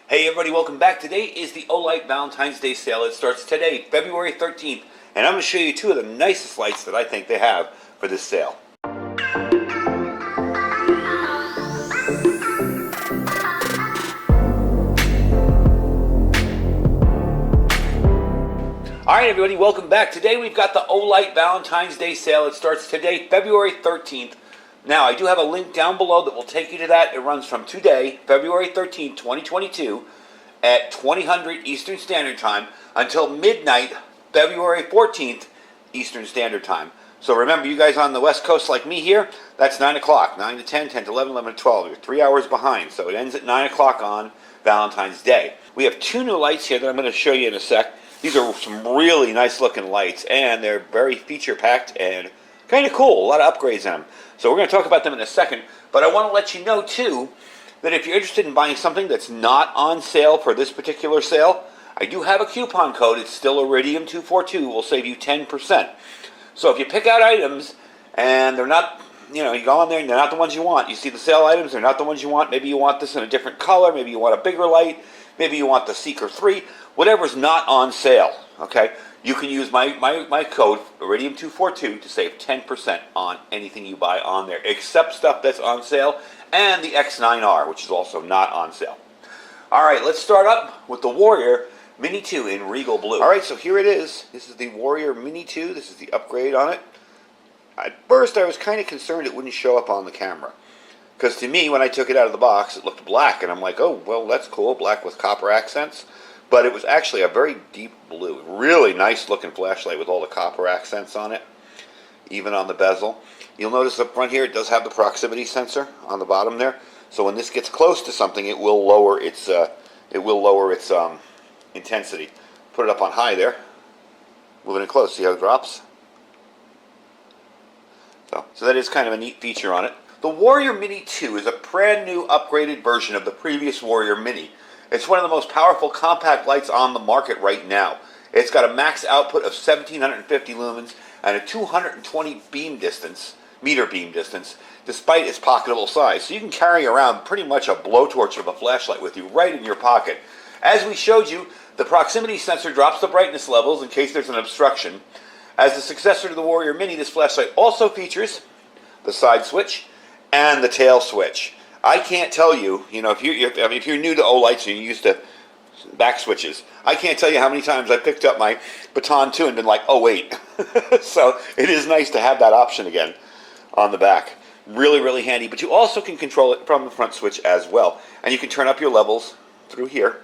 Hey everybody, welcome back. Today is the Olight Valentine's Day sale. It starts today, February 13th, and I'm going to show you two of the nicest lights that I think they have for this sale. Alright everybody, welcome back. Today we've got the Olight Valentine's Day sale. It starts today, February 13th. Now, I do have a link down below that will take you to that. It runs from today, February 13th, 2022, at 2000 Eastern Standard Time until midnight, February 14th, Eastern Standard Time. So remember, you guys on the West Coast like me here, that's 9 o'clock, 9 to 10, 10 to 11, 11 to 12. You're 3 hours behind, so it ends at 9 o'clock on Valentine's Day. We have two new lights here that I'm going to show you in a sec. These are some really nice looking lights, and they're very feature packed and kind of cool. A lot of upgrades in them. So we're going to talk about them in a second, but I want to let you know too that if you're interested in buying something that's not on sale for this particular sale, I do have a coupon code. It's still Iridium242. Will save you 10%. So if you pick out items and they're not, you go on there and they're not the ones you want. You see the sale items, they're not the ones you want. Maybe you want this in a different color. Maybe you want a bigger light. Maybe you want the Seeker 3. Whatever's not on sale, okay? You can use my code, Iridium242, to save 10% on anything you buy on there, except stuff that's on sale, and the X9R, which is also not on sale. All right, let's start up with the Warrior Mini 2 in Regal Blue. All right, so here it is. This is the Warrior Mini 2. This is the upgrade on it. At first, I was kind of concerned it wouldn't show up on the camera, because to me, when I took it out of the box, it looked black, and I'm like, oh, well, that's cool, black with copper accents. But it was actually a very deep blue. Really nice looking flashlight with all the copper accents on it, even on the bezel. You'll notice up front here it does have the proximity sensor on the bottom there. So when this gets close to something, it will lower its intensity. Put it up on high there. Moving it close. See how it drops? So that is kind of a neat feature on it. The Warrior Mini 2 is a brand new upgraded version of the previous Warrior Mini. It's one of the most powerful compact lights on the market right now. It's got a max output of 1750 lumens and a 220 meter beam distance, despite its pocketable size. So you can carry around pretty much a blowtorch of a flashlight with you right in your pocket. As we showed you, the proximity sensor drops the brightness levels in case there's an obstruction. As the successor to the Warrior Mini, this flashlight also features the side switch and the tail switch. I can't tell you, if you're new to Olights and you're used to back switches, I can't tell you how many times I picked up my Baton 2 and been like, oh wait. So it is nice to have that option again on the back. Really, really handy. But you also can control it from the front switch as well. And you can turn up your levels through here,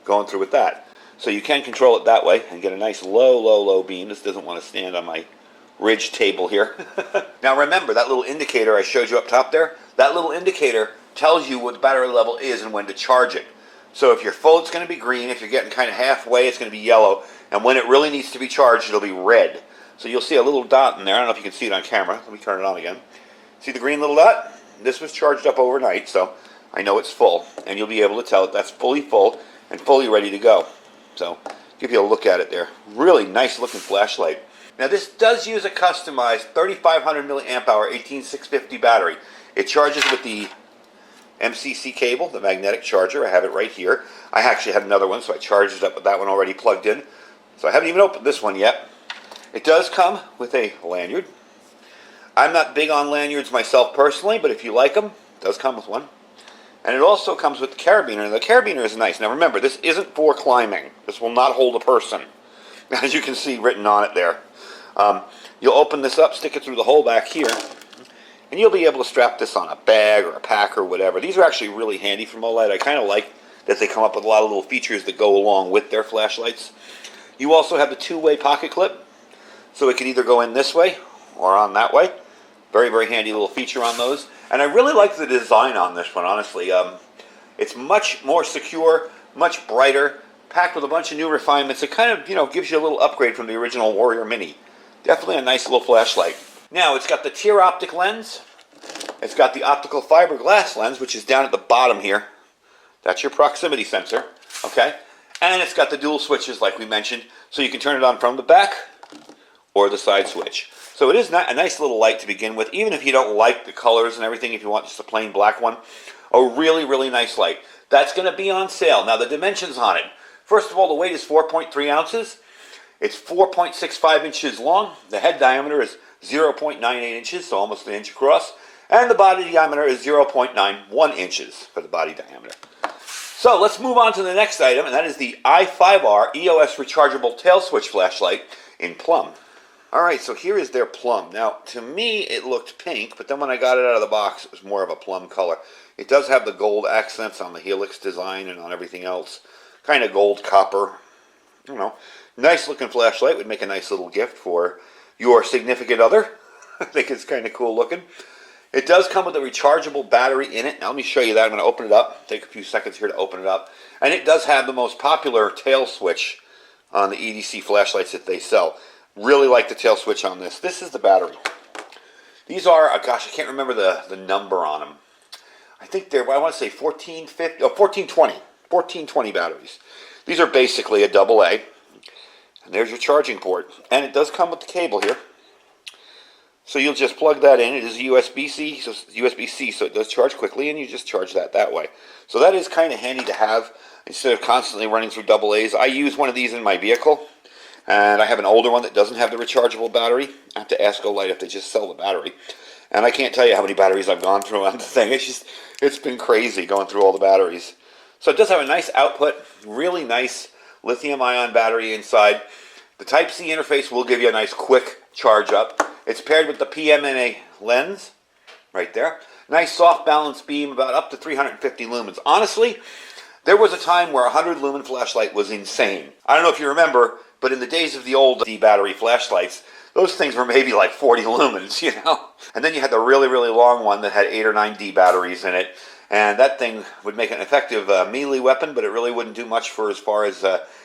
going through with that. So you can control it that way and get a nice low beam. This doesn't want to stand on my ridge table here. Now remember, that little indicator I showed you up top there, that little indicator tells you what the battery level is and when to charge it. So if you're full, it's going to be green. If you're getting kind of halfway, it's going to be yellow. And when it really needs to be charged, it'll be red. So you'll see a little dot in there. I don't know if you can see it on camera. Let me turn it on again. See the green little dot? This was charged up overnight, so I know it's full. And you'll be able to tell that that's fully full and fully ready to go. So give you a look at it there. Really nice looking flashlight. Now this does use a customized 3500 milliamp hour 18650 battery. It charges with the MCC cable, the magnetic charger. I have it right here. I actually had another one, so I charged it up with that one already plugged in. So I haven't even opened this one yet. It does come with a lanyard. I'm not big on lanyards myself personally, but if you like them, it does come with one. And it also comes with the carabiner, and the carabiner is nice. Now remember, this isn't for climbing. This will not hold a person, as you can see written on it there. You'll open this up, stick it through the hole back here, and you'll be able to strap this on a bag or a pack or whatever. These are actually really handy from Olight. I kind of like that they come up with a lot of little features that go along with their flashlights. You also have the two-way pocket clip, so it can either go in this way or on that way. Very, very handy little feature on those. And I really like the design on this one, honestly. It's much more secure, much brighter, packed with a bunch of new refinements. It kind of, gives you a little upgrade from the original Warrior Mini. Definitely a nice little flashlight. Now, it's got the tear optic lens. It's got the optical fiberglass lens, which is down at the bottom here. That's your proximity sensor, okay? And it's got the dual switches, like we mentioned, so you can turn it on from the back or the side switch. So it is a nice little light to begin with, even if you don't like the colors and everything, if you want just a plain black one. A really, really nice light. That's going to be on sale. Now, the dimensions on it. First of all, the weight is 4.3 ounces. It's 4.65 inches long. The head diameter is 0.98 inches, so almost an inch across. And the body diameter is 0.91 inches for the body diameter. So let's move on to the next item, and that is the i5R EOS rechargeable tail switch flashlight in plum. Alright, so here is their plum. Now, to me, it looked pink, but then when I got it out of the box, it was more of a plum color. It does have the gold accents on the helix design and on everything else. Kind of gold copper. You know, nice looking flashlight. Would make a nice little gift for your significant other. I think it's kind of cool looking. It does come with a rechargeable battery in it. Now let me show you that. I'm going to open it up. Take a few seconds here to open it up. And it does have the most popular tail switch on the EDC flashlights that they sell. Really like the tail switch on this. This is the battery. These are, gosh, I can't remember the number on them. I think they're, I want to say 1450, 1420. 1420 batteries. These are basically a AA. And there's your charging port. And it does come with the cable here. So you'll just plug that in. It is USB-C, so it does charge quickly, and you just charge that way. So that is kind of handy to have instead of constantly running through AA's. I use one of these in my vehicle, and I have an older one that doesn't have the rechargeable battery. I have to ask Olight if they just sell the battery. And I can't tell you how many batteries I've gone through on the thing. It's been crazy going through all the batteries. So it does have a nice output, really nice lithium-ion battery inside. The Type-C interface will give you a nice quick charge up. It's paired with the PMMA lens, right there. Nice soft balance beam, about up to 350 lumens. Honestly, there was a time where a 100 lumen flashlight was insane. I don't know if you remember, but in the days of the old D-battery flashlights, those things were maybe like 40 lumens, you know? And then you had the really, really long one that had 8 or 9 D batteries in it. And that thing would make an effective melee weapon, but it really wouldn't do much for as far as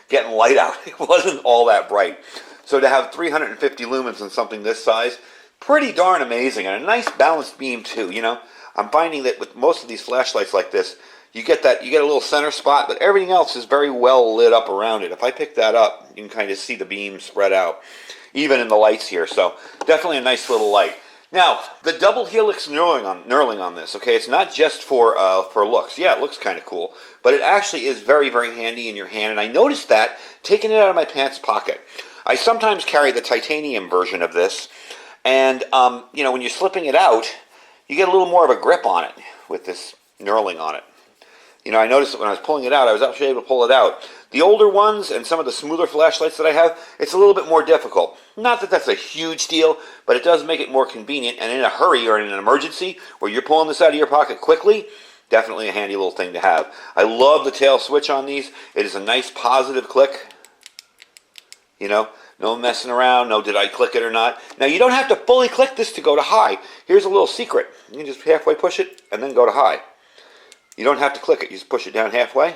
getting light out. It wasn't all that bright. So to have 350 lumens in something this size, pretty darn amazing. And a nice balanced beam too, you know. I'm finding that with most of these flashlights like this, you get a little center spot, but everything else is very well lit up around it. If I pick that up, you can kind of see the beam spread out, even in the lights here. So definitely a nice little light. Now, the double helix knurling on this, okay, it's not just for looks. Yeah, it looks kind of cool, but it actually is very, very handy in your hand, and I noticed that taking it out of my pants pocket. I sometimes carry the titanium version of this, and, you know, when you're slipping it out, you get a little more of a grip on it with this knurling on it. You know, I noticed that when I was pulling it out, I was actually able to pull it out. The older ones and some of the smoother flashlights that I have, it's a little bit more difficult. Not that that's a huge deal, but it does make it more convenient, and in a hurry or in an emergency where you're pulling this out of your pocket quickly, definitely a handy little thing to have. I love the tail switch on these. It is a nice positive click. You know, no messing around, no did I click it or not. Now, you don't have to fully click this to go to high. Here's a little secret. You can just halfway push it and then go to high. You don't have to click it. You just push it down halfway.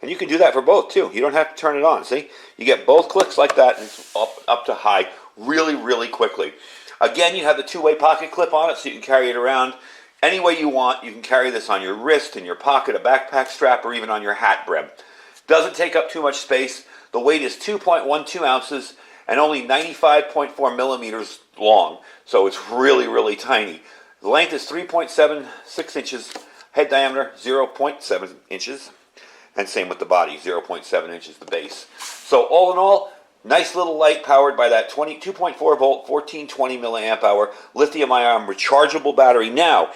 And you can do that for both, too. You don't have to turn it on, see? You get both clicks like that, and it's up to high really, really quickly. Again, you have the two-way pocket clip on it, so you can carry it around any way you want. You can carry this on your wrist, in your pocket, a backpack strap, or even on your hat brim. Doesn't take up too much space. The weight is 2.12 ounces and only 95.4 millimeters long, so it's really, really tiny. The length is 3.76 inches, head diameter 0.7 inches, and same with the body, 0.7 inches the base. So all in all, nice little light powered by that 2.4 volt, 1420 milliamp hour lithium-ion rechargeable battery. Now,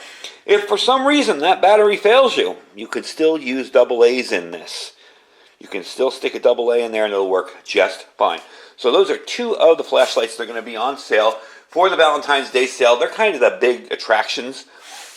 if for some reason that battery fails you, you could still use AA's in this. You can still stick a AA in there and it'll work just fine. So those are two of the flashlights that are going to be on sale for the Valentine's Day sale. They're kind of the big attractions.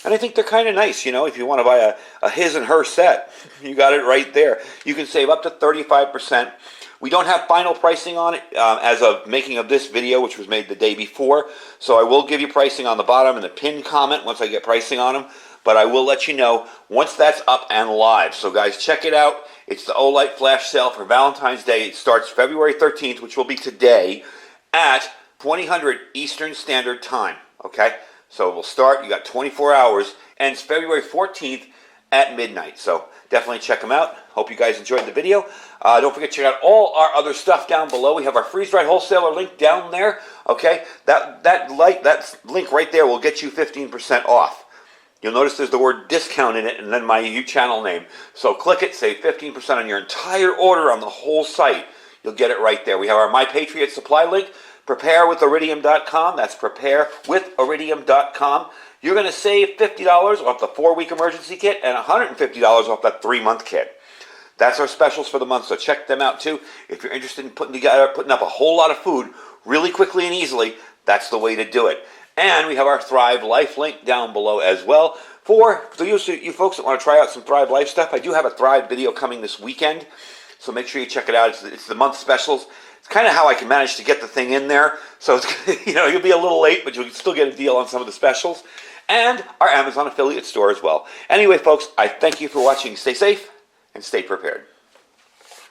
And I think they're kind of nice, you know, if you want to buy a his and her set, you got it right there. You can save up to 35%. We don't have final pricing on it as of making of this video, which was made the day before. So I will give you pricing on the bottom in the pinned comment once I get pricing on them. But I will let you know once that's up and live. So guys, check it out. It's the Olight Flash Sale for Valentine's Day. It starts February 13th, which will be today, at 2000 Eastern Standard Time. Okay? So we'll start. You got 24 hours. Ends February 14th at midnight. So definitely check them out. Hope you guys enjoyed the video. Don't forget to check out all our other stuff down below. We have our freeze-dried wholesaler link down there. Okay? That link right there will get you 15% off. You'll notice there's the word discount in it and then my channel name. So click it, save 15% on your entire order on the whole site. You'll get it right there. We have our My Patriot Supply link, preparewithiridium.com. That's preparewithiridium.com. You're going to save $50 off the 4-week emergency kit and $150 off that 3-month kit. That's our specials for the month, so check them out too. If you're interested in putting up a whole lot of food really quickly and easily, that's the way to do it. And we have our Thrive Life link down below as well. For you folks that want to try out some Thrive Life stuff, I do have a Thrive video coming this weekend, so make sure you check it out. It's the month specials. It's kind of how I can manage to get the thing in there. So it's, you'll be a little late, but you'll still get a deal on some of the specials. And our Amazon affiliate store as well. Anyway, folks, I thank you for watching. Stay safe and stay prepared.